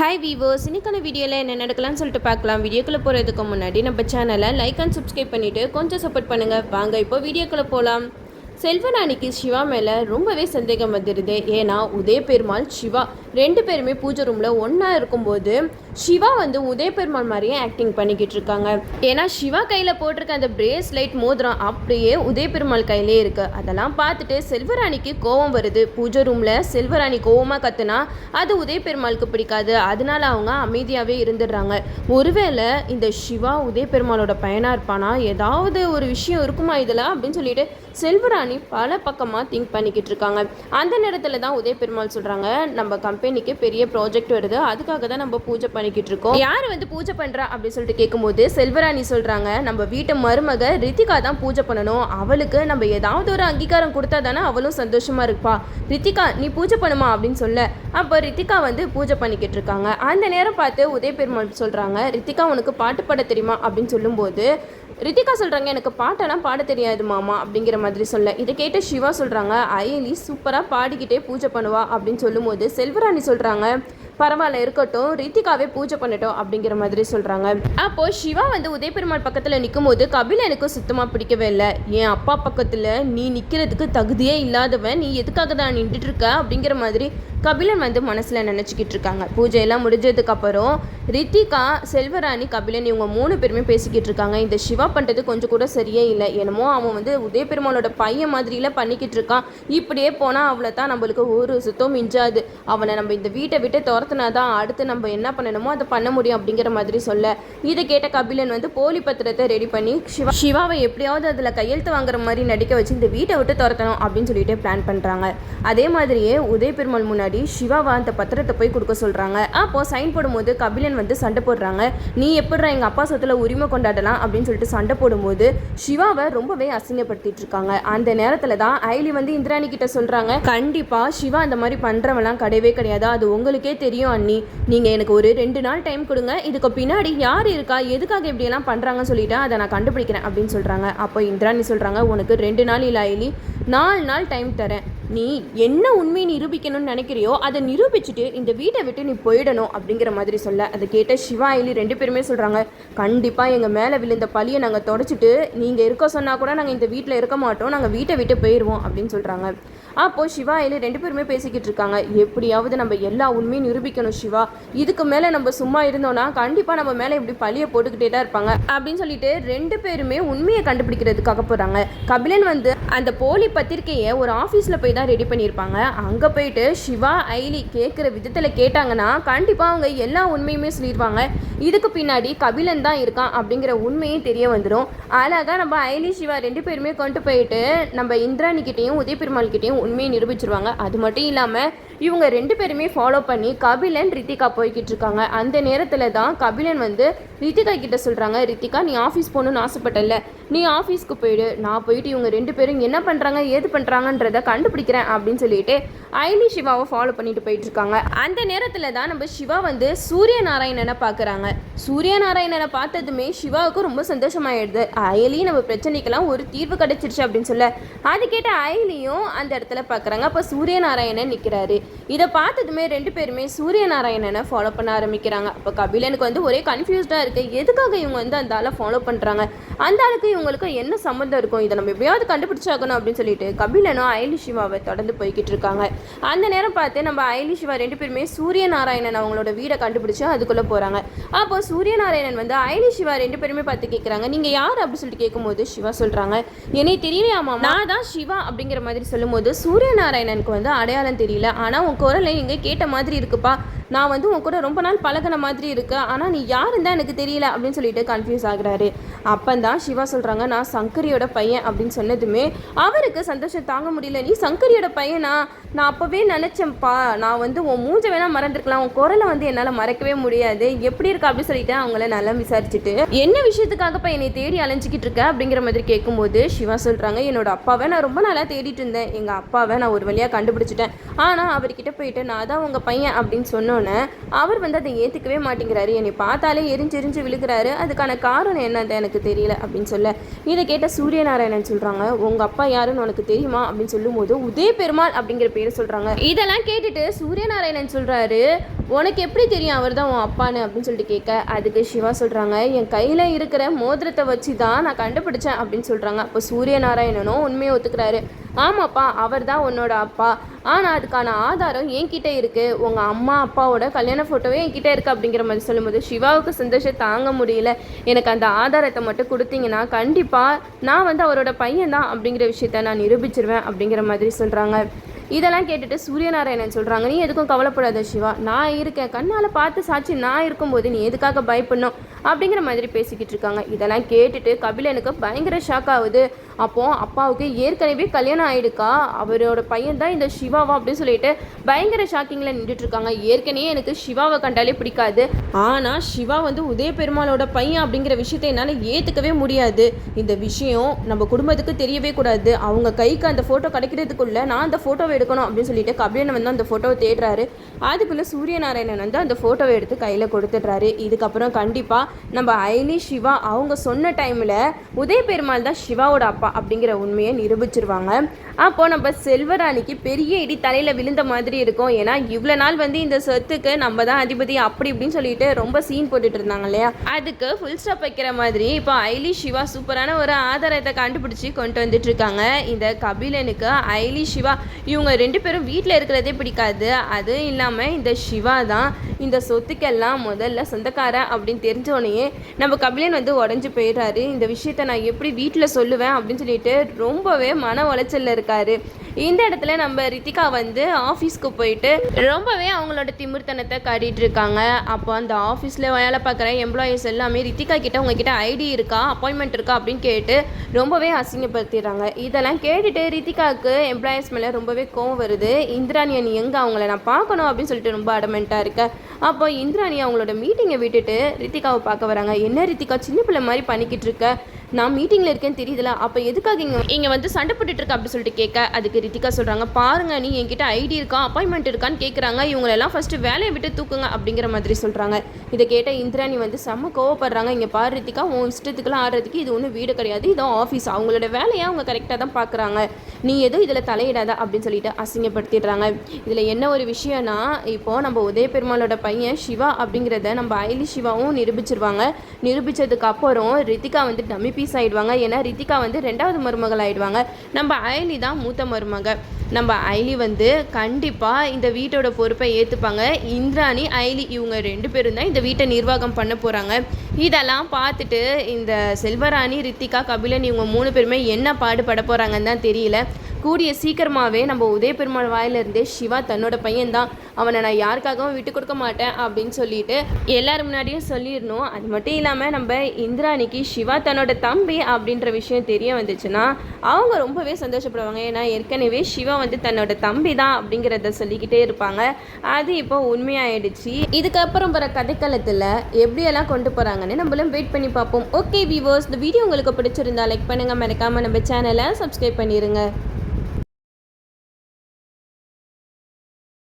Hi viewers, இன்னைக்கான வீடியோவில் என்ன நடக்கலாம்னு சொல்லிட்டு பார்க்கலாம். வீடியோக்குள்ளே போகிறதுக்கு முன்னாடி நம்ம சேனலை லைக் அண்ட் சப்ஸ்கிரைப் பண்ணிவிட்டு கொஞ்சம் சப்போர்ட் பண்ணுங்கள். வாங்க இப்போ வீடியோக்குள்ளே போகலாம். செல்வராணிக்கு சிவா மேலே ரொம்பவே சந்தேகம் வந்துடுது. ஏன்னா உதய பெருமாள் சிவா ரெண்டு பேருமே பூஜை ரூமில் ஒன்றா இருக்கும்போது சிவா உதய பெருமாள் மாதிரியே ஆக்டிங் பண்ணிக்கிட்டு இருக்காங்க. ஏன்னா சிவா கையில் போட்டிருக்க அந்த பிரேஸ்லைட் மோதிரம் அப்படியே உதய பெருமாள் கையிலே இருக்கு. அதெல்லாம் பார்த்துட்டு செல்வராணிக்கு கோவம் வருது. பூஜை ரூமில் செல்வராணி கோவமாக கத்துனா அது உதய பெருமாளுக்கு பிடிக்காது. அதனால அவங்க அமைதியாகவே இருந்துடுறாங்க. ஒருவேளை இந்த சிவா உதய பெருமாளோட பையனாக இருப்பானா, ஏதாவது ஒரு விஷயம் இருக்குமா இதில் அப்படின்னு சொல்லிட்டு செல்வராணி பல பக்கமாக திங்க் பண்ணிக்கிட்டு இருக்காங்க. அந்த நேரத்தில் தான் உதய பெருமாள் சொல்கிறாங்க, நம்ம கம்பெனிக்கு பெரிய ப்ராஜெக்ட் வருது, அதுக்காக தான் நம்ம பூஜை பண்ணிக்கிட்டு இருக்கோம். யார் பூஜை பண்ணுறா அப்படின்னு சொல்லிட்டு கேட்கும்போது செல்வராணி சொல்கிறாங்க, நம்ம வீட்டு மருமக ரித்திகா தான் பூஜை பண்ணணும். அவளுக்கு நம்ம ஏதாவது ஒரு அங்கீகாரம் கொடுத்தா தானே அவளும் சந்தோஷமாக இருப்பா. ரித்திகா நீ பூஜை பண்ணுமா அப்படின்னு சொல்ல, அப்போ ரித்திகா பூஜை பண்ணிக்கிட்டு இருக்காங்க. அந்த நேரம் பார்த்து உதய பெருமாள் சொல்கிறாங்க, ரித்திகா உனக்கு பாட்டு பாட தெரியுமா அப்படின்னு சொல்லும்போது ரித்திகா சொல்கிறாங்க, எனக்கு பாட்டெல்லாம் பாட தெரியாது மாமா அப்படிங்கிற மாதிரி சொல்ல. இதை கேட்டு சிவா சொல்கிறாங்க, அயலி சூப்பராக பாடிக்கிட்டே பூஜை பண்ணுவா அப்படின்னு சொல்லும்போது செல்வராணி சொல்கிறாங்க, பரவாயில்ல இருக்கட்டும், ரித்திகாவே பூஜை பண்ணட்டும் அப்படிங்கிற மாதிரி சொல்கிறாங்க. அப்போது சிவா உதய பெருமாள் பக்கத்தில் நிற்கும் போது கபில் எனக்கு சுத்தமாக பிடிக்கவே இல்லை. என் அப்பா பக்கத்தில் நீ நிற்கிறதுக்கு தகுதியே இல்லாதவன், நீ எதுக்காக தான் நின்றுட்டு இருக்க அப்படிங்கிற மாதிரி கபிலன் மனசில் நினச்சிக்கிட்டு இருக்காங்க. பூஜையெல்லாம் முடிஞ்சதுக்கப்புறம் ரித்திகா, செல்வராணி, கபிலன் இவங்க 3 பேருமே பேசிக்கிட்டு இருக்காங்க. இந்த சிவா பண்ணுறது கொஞ்சம் கூட சரியே இல்லை. என்னமோ அவன் உதய பெருமாளோட பையன் மாதிரிலாம் பண்ணிக்கிட்டு இருக்கான். இப்படியே போனால் அவளை தான் நம்மளுக்கு ஒரு சுத்தம் மிஞ்சாது. அவனை நம்ம இந்த வீட்டை விட்டு துரத்துனாதான் அடுத்து நம்ம என்ன பண்ணணுமோ அதை பண்ண முடியும் அப்படிங்கிற மாதிரி சொல்ல, இதை கேட்ட கபிலன் போலி பத்திரத்தை ரெடி பண்ணி சிவாவை எப்படியாவது அதில் கையெழுத்து வாங்குற மாதிரி நடிக்க வச்சு இந்த வீட்டை விட்டு துரத்தணும் அப்படின்னு சொல்லிட்டு பிளான் பண்ணுறாங்க. அதே மாதிரியே உதய பெருமாள் முன்னாடி சிவாவா அந்த பத்திரத்தை போய் கொடுக்க சொல்கிறாங்க. அப்போ சைன் போடும்போது கபிலன் சண்டை போடுறாங்க, நீ எப்படிறா எங்கள் அப்பா சொத்துல உரிமை கொண்டாடலாம் அப்படின்னு சொல்லிட்டு சண்டை போடும்போது சிவாவை ரொம்பவே அசிங்கப்படுத்திட்டு இருக்காங்க. அந்த நேரத்தில் தான் ஐலி இந்திராணி கிட்ட சொல்கிறாங்க, கண்டிப்பாக சிவா அந்த மாதிரி பண்ணுறவெல்லாம் கிடையவே கிடையாது, அது உங்களுக்கே தெரியும் அண்ணி, நீங்கள் எனக்கு ஒரு 2 நாள் டைம் கொடுங்க, இதுக்கு பின்னாடி யார் இருக்கா, எதுக்காக இப்படியெல்லாம் பண்ணுறாங்கன்னு சொல்லிட்டு அதை நான் கண்டுபிடிக்கிறேன் அப்படின்னு சொல்கிறாங்க. அப்போ இந்திராணி சொல்கிறாங்க, உனக்கு 2 நாள் இல்லை ஐலி, 4 நாள் டைம் தரேன், நீ என்ன உண்மையை நிரூபிக்கணும்னு நினைக்கிறியோ அதை நிரூபிச்சுட்டு இந்த வீட்டை விட்டு நீ போயிடணும் அப்படிங்கிற மாதிரி சொல்ல, அதை கேட்ட சிவா ஐலி 2 பேருமே சொல்கிறாங்க, கண்டிப்பாக எங்கள் மேலே விழுந்த பழியை நாங்கள் தொடச்சிட்டு நீங்கள் இருக்க சொன்னால் கூட நாங்கள் இந்த வீட்டில் இருக்க மாட்டோம், நாங்கள் வீட்டை விட்டு போயிடுவோம் அப்படின்னு சொல்கிறாங்க. அப்போது சிவா ஐலி 2 பேருமே பேசிக்கிட்டு இருக்காங்க, எப்படியாவது நம்ம எல்லா உண்மையும் நிரூபிக்கணும் சிவா, இதுக்கு மேலே நம்ம சும்மா இருந்தோம்னா கண்டிப்பாக நம்ம மேலே இப்படி பழியை போட்டுக்கிட்டே தான் இருப்பாங்க அப்படின்னு சொல்லிட்டு 2 பேருமே உண்மையை கண்டுபிடிக்கிறதுக்காக போகிறாங்க. கபிலன் அந்த போலி பத்திரிக்கையை ஒரு ஆஃபீஸில் போய் தான் ரெடி பண்ணியிருப்பாங்க. அங்கே போயிட்டு சிவா ஐலி கேட்குற விதத்தில் கேட்டாங்கன்னா கண்டிப்பாக அவங்க எல்லா உண்மையுமே சொல்லிடுவாங்க. இதுக்கு பின்னாடி கபிலன் தான் இருக்கான் அப்படிங்கிற உண்மையும் தெரிய வந்துடும். அழகாக நம்ம ஐலி சிவா 2 பேருமே கொண்டு போயிட்டு நம்ம இந்திராணிக்கிட்டையும் உதய பெருமாள் கிட்டையும் உண்மையை நிரூபிச்சிருவாங்க. அது மட்டும் இல்லாமல் இவங்க 2 பேருமே ஃபாலோ பண்ணி கபிலன் ரித்திகா போய்கிட்டு இருக்காங்க. அந்த நேரத்தில் தான் கபிலன் ரித்திகா கிட்ட சொல்கிறாங்க, ரித்திகா நீ ஆஃபீஸ் போகணுன்னு ஆசைப்பட்டல, நீ ஆஃபீஸ்க்கு போயிடு, நான் போயிட்டு இவங்க 2 பேரும் என்ன பண்ணுறாங்க ஏது பண்ணுறாங்கன்றதை கண்டுபிடிக்கிறேன் அப்படின்னு சொல்லிட்டு ஐலி சிவாவை ஃபாலோ பண்ணிட்டு போயிட்டு இருக்காங்க. அந்த நேரத்தில் தான் நம்ம சிவா சூரிய நாராயணனை பார்க்குறாங்க. சூரிய நாராயணனை பார்த்ததுமே சிவாவுக்கு ரொம்ப சந்தோஷமாயிடுது. ஐலி நம்ம பிரச்சனைக்கெல்லாம் ஒரு தீர்வு கிடைச்சிருச்சு அப்படின்னு சொல்ல, அது கேட்ட ஐலியும் அந்த இடத்துல பார்க்குறாங்க. அப்போ சூரிய நாராயணன் நிற்கிறாரு. இதை பார்த்ததுமே 2 பேருமே சூரிய நாராயணனை ஃபாலோ பண்ண ஆரம்பிக்கிறாங்க. அப்போ கபிலனுக்கு ஒரே கன்ஃபியூஸ்டாக இருக்குது, எதுக்காக இவங்க அந்த ஆளை ஃபாலோ பண்ணுறாங்க, அந்த ஆளுக்கு இவங்களுக்கு என்ன சம்மந்தம் இருக்கும், இதை நம்ம எப்படியாவது கண்டுபிடிச்சாகணும் அப்படின்னு சொல்லிட்டு கபிலனும் ஐலி சிவாவை தொடர்ந்து போய்கிட்டு இருக்காங்க. அந்த நேரம் பார்த்து நம்ம ஐலி சிவா 2 பேருமே சூரிய நாராயணன் அவங்களோட வீடை கண்டுபிடிச்சு அதுக்குள்ளே போகிறாங்க. அப்போ சூரிய நாராயணன் ஐலி சிவா 2 பேருமே பார்த்து கேட்குறாங்க, நீங்கள் யார் அப்படின்னு சொல்லிட்டு கேட்கும்போது சிவா சொல்கிறாங்க, என்னை தெரியலையாமா, நான் தான் சிவா அப்படிங்கிற மாதிரி சொல்லும்போது சூரிய நாராயணனுக்கு அடையாளம் தெரியல, ஆனால் உன் குரலை இங்கே கேட்ட மாதிரி இருக்குப்பா, நான் உன் கூட ரொம்ப நாள் பழகின மாதிரி இருக்கு, ஆனால் நீ யாருன்னு தான் எனக்கு தெரியல அப்படின்னு சொல்லிட்டு கன்ஃபியூஸ் ஆகுறாரு. அப்பந்தான் சிவா சொல்கிறாங்க, நான் சங்கரியோட பையன் அப்படின்னு சொன்னதுமே அவருக்கு சந்தோஷம் தாங்க முடியல, நீ சங்கரியோட பையனா, நான் அப்போவே நினச்சேன்ப்பா, நான் உன் மூஞ்ச வேணால் மறந்துருக்கலாம், உன் குரலை என்னால் மறக்கவே முடியாது, எப்படி இருக்கா அப்படின்னு சொல்லிட்டு அவங்கள நல்லா விசாரிச்சுட்டு என்ன விஷயத்துக்காகப்பா என்னை தேடி அலைஞ்சிக்கிட்டு இருக்க அப்படிங்கிற மாதிரி கேட்கும்போது சிவா சொல்கிறாங்க, என்னோட அப்பாவை நான் ரொம்ப நாளாக தேடிட்டு இருந்தேன், எங்கள் அப்பாவை நான் ஒரு வழியாக கண்டுபிடிச்சிட்டேன், ஆனால் அவர்கிட்ட போயிட்டு நான் தான் உங்கள் பையன் அப்படின்னு சொன்னோன்னே அவர் அதை ஏற்றுக்கவே மாட்டேங்கிறாரு, என்னை பார்த்தாலே எரிஞ்செரிஞ்சு விழுகிறாரு, அதுக்கான காரணம் என்னது எனக்கு தெரியல அப்படின்னு சொல்ல, இதை கேட்ட சூரிய நாராயணன் சொல்கிறாங்க, உங்கள் அப்பா யாருன்னு உனக்கு தெரியுமா அப்படின்னு சொல்லும்போது உதய பெருமாள் அப்படிங்கிற பேரை சொல்கிறாங்க. இதெல்லாம் கேட்டுட்டு சூரிய நாராயணன் சொல்கிறாரு, உனக்கு எப்படி தெரியும் அவர் தான் உன் அப்பான்னு அப்படின்னு சொல்லிட்டு கேட்க, அதுக்கு சிவா சொல்கிறாங்க, என் கையில் இருக்கிற மோதிரத்தை வச்சு தான் நான் கண்டுபிடிச்சேன் அப்படின்னு சொல்கிறாங்க. அப்போ சூரியநாராயணனும் உண்மையை ஒத்துக்கிறாரு. ஆமாப்பா, அவர் தான் உன்னோட அப்பா. ஆனால் அதுக்கான ஆதாரம் என்கிட்ட இருக்குது. உங்கள் அம்மா அப்பாவோட கல்யாண ஃபோட்டோவே என்கிட்ட இருக்குது அப்படிங்கிற மாதிரி சொல்லும்போது சிவாவுக்கு சந்தோஷம் தாங்க முடியல. எனக்கு அந்த ஆதாரத்தை மட்டும் கொடுத்தீங்கன்னா கண்டிப்பாக நான் வந்து அவரோட பையன் தான் அப்படிங்கிற விஷயத்த நான் நிரூபிச்சிருவேன் அப்படிங்கிற மாதிரி சொல்கிறாங்க. இதெல்லாம் கேட்டுட்டு சூரியநாராயணன் சொல்கிறாங்க, நீ எதுக்கும் கவலைப்படாத சிவா, நான் இருக்கேன், கண்ணால் பார்த்து சாட்சி நான் இருக்கும்போது நீ எதுக்காக பயப்படணும் அப்படிங்கிற மாதிரி பேசிக்கிட்டு இருக்காங்க. இதெல்லாம் கேட்டுட்டு கபிலனுக்கு பயங்கர ஷாக் ஆகுது. அப்போது அப்பாவுக்கு ஏற்கனவே கல்யாணம் ஆகிடுக்கா, அவரோட பையன் தான் இந்த சிவாவா அப்படின்னு சொல்லிட்டு பயங்கர ஷாக்கிங்கில் நின்றுட்டுருக்காங்க. ஏற்கனவே எனக்கு சிவாவை கண்டாலே பிடிக்காது, ஆனால் சிவா வந்து உதய பெருமாளோட பையன் அப்படிங்கிற விஷயத்தை என்னால் ஏற்றுக்கவே முடியாது. இந்த விஷயம் நம்ம குடும்பத்துக்கு தெரியவே கூடாது. அவங்க கைக்கு அந்த ஃபோட்டோ கிடைக்கிறதுக்குள்ளே நான் அந்த ஃபோட்டோவை எடுக்கணும் அப்படின்னு சொல்லிட்டு கபிலன் வந்து அந்த ஃபோட்டோவை தேடுறாரு. அதுக்குள்ளே சூரியநாராயணன் வந்து அந்த ஃபோட்டோவை எடுத்து கையில் கொடுத்துட்றாரு. இதுக்கப்புறம் கண்டிப்பாக நம்ம ஐலி சிவா அவங்க சொன்ன டைமில் உதய பெருமாள் தான் சிவாவோட அப்பா அப்படிங்கிற உண்மையை நிரூபிச்சிருவாங்க. அப்போது நம்ம செல்வராணிக்கு பெரிய இடி தலையில் விழுந்த மாதிரி இருக்கும். ஏன்னா இவ்வளோ நாள் வந்து இந்த சொத்துக்கு நம்ம தான் அதிபதி அப்படி இப்படின்னு சொல்லிட்டு ரொம்ப சீன் போட்டுட்டு இருந்தாங்க இல்லையா, அதுக்கு ஃபுல் ஸ்டாப் வைக்கிற மாதிரி இப்போ ஐலி சிவா சூப்பரான ஒரு ஆதாரத்தை கண்டுபிடிச்சி கொண்டு வந்துட்டு இருக்காங்க. இந்த கபிலனுக்கு ஐலி சிவா இவங்க 2 பேரும் வீட்டில் இருக்கிறதே பிடிக்காது. அதுவும் இல்லாமல் இந்த சிவா தான் இந்த சொத்துக்கெல்லாம் முதல்ல சொந்தக்கார அப்படின்னு தெரிஞ்சோடனே நம்ம கபிலன் வந்து உடஞ்சி போயிடுறாரு. இந்த விஷயத்தை நான் எப்படி வீட்டில் சொல்லுவேன் அப்படின்னு சொல்லிட்டு ரொம்பவே மன உளைச்சலில் இருக்காரு. இந்த இடத்துல நம்ம ரித்திகா வந்து ஆஃபீஸ்க்கு போயிட்டு ரொம்பவே அவங்களோட திமிர்த்தனத்தை காட்டிகிட்டு இருக்காங்க. அப்போ அந்த ஆஃபீஸில் வேலை பார்க்குற எம்ப்ளாயீஸ் எல்லாமே ரித்திகா கிட்ட உங்ககிட்ட ஐடி இருக்கா, அப்பாயின்மெண்ட் இருக்கா அப்படின்னு கேட்டு ரொம்பவே அசிங்கப்படுத்திடுறாங்க. இதெல்லாம் கேட்டுட்டு ரித்திகாவுக்கு எம்ப்ளாயீஸ் மேலே ரொம்பவே கோவம் வருது. இந்திராணி நீ எங்கே, அவங்கள நான் பார்க்கணும் அப்படின்னு சொல்லிட்டு ரொம்ப அடமெண்ட்டாக இருக்க. அப்போ இந்திராணி அவங்களோட மீட்டிங்கை விட்டுட்டு ரித்திகாவை பார்க்க வராங்க. என்ன ரித்திகா சின்ன பிள்ளை மாதிரி பண்ணிக்கிட்டு இருக்க, நான் மீட்டிங்கில் இருக்கேன்னு தெரியுதுல, அப்போ எதுக்காக இங்கே வந்து சண்டை போட்டுட்டு இருக்க அப்படின்னு சொல்லிட்டு கேட்க, அதுக்கு ரித்திகா சொல்கிறாங்க, பாருங்க நீ என்கிட்ட ஐடி இருக்கா அப்பாயின்மெண்ட் இருக்கான்னு கேட்குறாங்க, இவங்களெல்லாம் ஃபஸ்ட்டு வேலையை விட்டு தூக்குங்க அப்படிங்கிற மாதிரி சொல்கிறாங்க. இதை கேட்ட இந்திராணி வந்து செம்ம கோவப்படுறாங்க. இங்கே பாரு ரித்திகா, உன் இஷ்டத்துக்குலாம் ஆடுறதுக்கு இது ஒன்றும் வீடு கிடையாது, இதோ ஆஃபீஸ், அவங்களோட வேலையை அவங்க கரெக்டாக தான் பார்க்குறாங்க, நீ எதுவும் இதில் தலையிடாத அப்படின்னு சொல்லிட்டு அசிங்கப்படுத்திடுறாங்க. இதில் என்ன ஒரு விஷயம்னா, இப்போது நம்ம உதய பெருமாளோட பையன் சிவா அப்படிங்கிறத நம்ம ஐலி சிவாவும் நிரூபிச்சிருவாங்க. நிரூபித்ததுக்கு அப்புறம் ரித்திகா வந்து டம்மி பீஸ் ஆகிடுவாங்க. ஏன்னா ரித்திகா வந்து 2வது மருமகள் ஆகிடுவாங்க. நம்ம ஐலி தான் மூத்த மருமக. நம்ம ஐலி வந்து கண்டிப்பாக இந்த வீட்டோட பொறுப்பை ஏற்றுப்பாங்க. இந்திராணி ஐலி இவங்க 2 பேரும் தான் இந்த வீட்டை நிர்வாகம் பண்ண போகிறாங்க. இதெல்லாம் பார்த்துட்டு இந்த செல்வராணி ரித்திகா கபிலன் இவங்க 3 பேருமே என்ன பாடுபட போகிறாங்கன்னு தான் தெரியல. கூடிய சீக்கிரமாகவே நம்ம உதய பெருமாள் வாயிலிருந்தே சிவா தன்னோட பையன்தான், அவனை நான் யாருக்காகவும் விட்டு கொடுக்க மாட்டேன் அப்படின்னு சொல்லிட்டு எல்லாரும் முன்னாடியும் சொல்லிடணும். அது மட்டும் இல்லாமல் நம்ம இந்திராணிக்கு சிவா தன்னோட தம்பி அப்படின்ற விஷயம் தெரிய வந்துச்சுன்னா அவங்க ரொம்பவே சந்தோஷப்படுவாங்க. ஏன்னா ஏற்கனவே சிவா வந்து தன்னோட தம்பி தான் அப்படிங்கிறத சொல்லிக்கிட்டே இருப்பாங்க. அது இப்போ உண்மையாயிடுச்சு. இதுக்கப்புறம் வர கதைக்களத்தில் எப்படியெல்லாம் கொண்டு போகிறாங்கன்னு நம்மளும் வெயிட் பண்ணி பார்ப்போம். ஓகே வியூவர்ஸ், இந்த வீடியோ உங்களுக்கு பிடிச்சிருந்தா லைக் பண்ணுங்கள், மறக்காமல் நம்ம சேனலை சப்ஸ்கிரைப் பண்ணிடுங்க.